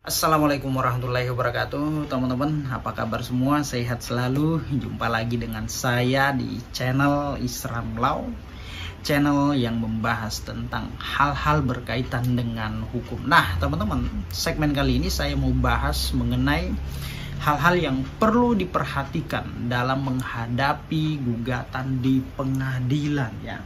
Assalamualaikum warahmatullahi wabarakatuh. Teman-teman, apa kabar semua? Sehat selalu. Jumpa lagi dengan saya di channel Isram Law, channel yang membahas tentang hal-hal berkaitan dengan hukum. Nah teman-teman, segmen kali ini saya mau bahas mengenai hal-hal yang perlu diperhatikan dalam menghadapi gugatan di pengadilan ya.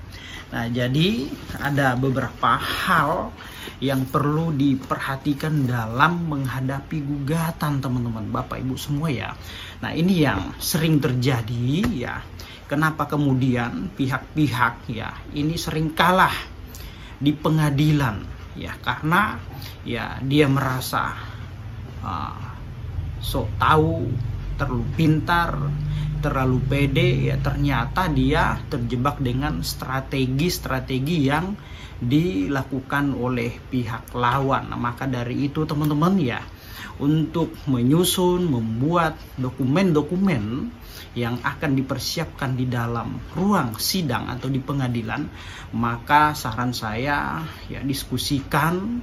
Nah, jadi ada beberapa hal yang perlu diperhatikan dalam menghadapi gugatan teman-teman, Bapak Ibu semua ya. Nah, ini yang sering terjadi ya. Kenapa kemudian pihak-pihak ya ini sering kalah di pengadilan ya, karena ya dia merasa sok tahu, terlalu pintar, terlalu pede ya, ternyata dia terjebak dengan strategi-strategi yang dilakukan oleh pihak lawan. Nah, maka dari itu teman-teman ya, untuk menyusun, membuat dokumen-dokumen yang akan dipersiapkan di dalam ruang sidang atau di pengadilan, maka saran saya ya diskusikan,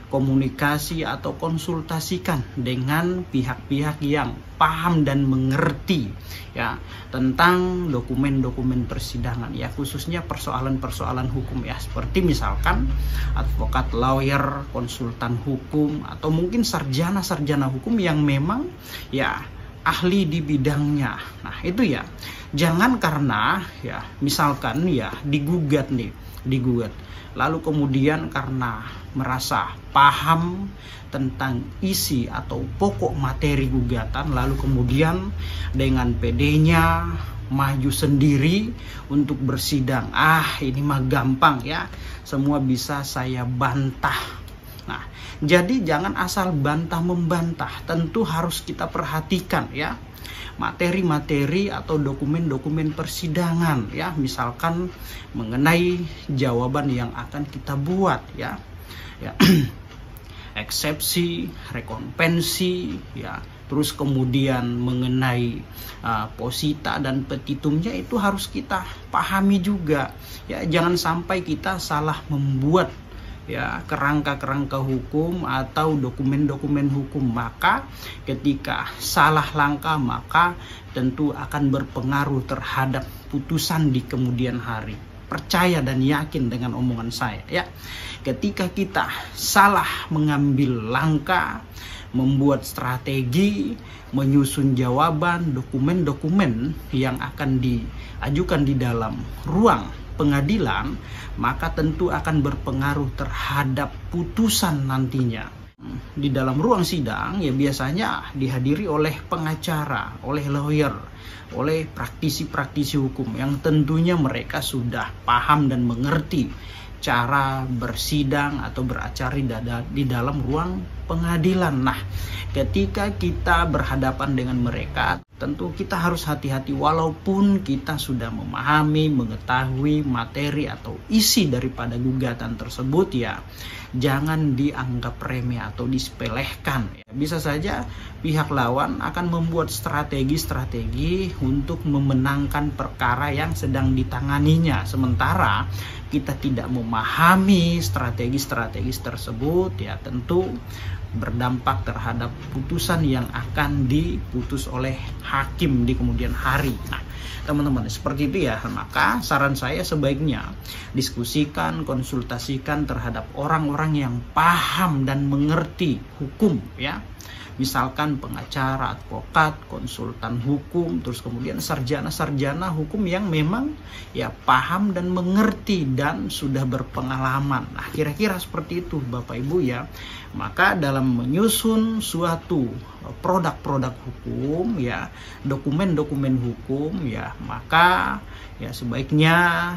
komunikasi atau konsultasikan dengan pihak-pihak yang paham dan mengerti ya tentang dokumen-dokumen persidangan ya, khususnya persoalan-persoalan hukum ya, seperti misalkan advokat, lawyer, konsultan hukum, atau mungkin sarjana-sarjana hukum yang memang ya ahli di bidangnya. Nah itu ya, jangan karena ya misalkan ya digugat lalu kemudian karena merasa paham tentang isi atau pokok materi gugatan, lalu kemudian dengan pedenya maju sendiri untuk bersidang. Ini mah gampang ya, semua bisa saya bantah. Nah, jadi jangan asal bantah membantah, tentu harus kita perhatikan ya materi-materi atau dokumen-dokumen persidangan ya, misalkan mengenai jawaban yang akan kita buat ya, eksepsi, rekonvensi ya, terus kemudian mengenai posita dan petitumnya itu harus kita pahami juga ya, jangan sampai kita salah membuat ya kerangka-kerangka hukum atau dokumen-dokumen hukum, maka ketika salah langkah maka tentu akan berpengaruh terhadap putusan di kemudian hari. Percaya dan yakin dengan omongan saya ya, ketika kita salah mengambil langkah, membuat strategi, menyusun jawaban, dokumen-dokumen yang akan diajukan di dalam ruang pengadilan, maka tentu akan berpengaruh terhadap putusan nantinya. Di dalam ruang sidang ya biasanya dihadiri oleh pengacara, oleh lawyer, oleh praktisi-praktisi hukum yang tentunya mereka sudah paham dan mengerti cara bersidang atau beracara di dalam ruang pengadilan. Nah, ketika kita berhadapan dengan mereka, tentu kita harus hati-hati walaupun kita sudah memahami, mengetahui materi atau isi daripada gugatan tersebut ya, jangan dianggap remeh atau disepelekan. Bisa saja pihak lawan akan membuat strategi-strategi untuk memenangkan perkara yang sedang ditanganinya, sementara kita tidak memahami strategi-strategi tersebut ya, tentu berdampak terhadap putusan yang akan diputus oleh hakim di kemudian hari. Nah teman-teman, seperti itu ya, maka saran saya sebaiknya diskusikan, konsultasikan terhadap orang-orang yang paham dan mengerti hukum ya, misalkan pengacara, advokat, konsultan hukum, terus kemudian sarjana-sarjana hukum yang memang ya paham dan mengerti dan sudah berpengalaman. Nah kira-kira seperti itu Bapak Ibu ya. Maka dalam menyusun suatu produk-produk hukum ya, dokumen-dokumen hukum ya, maka ya sebaiknya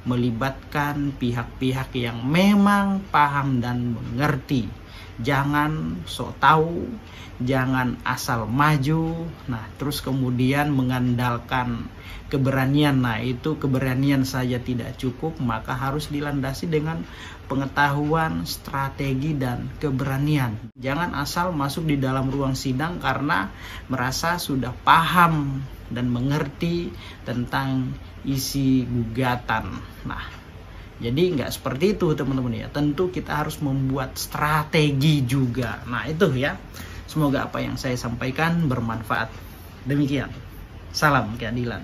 melibatkan pihak-pihak yang memang paham dan mengerti. Jangan sok tahu, jangan asal maju, nah terus kemudian mengandalkan keberanian. Nah itu keberanian saja tidak cukup, maka harus dilandasi dengan pengetahuan, strategi, dan keberanian. Jangan asal masuk di dalam ruang sidang karena merasa sudah paham dan mengerti tentang isi gugatan. Nah Jadi nggak seperti itu teman-teman ya. Tentu kita harus membuat strategi juga. Nah itu ya. Semoga apa yang saya sampaikan bermanfaat. Demikian. Salam keadilan.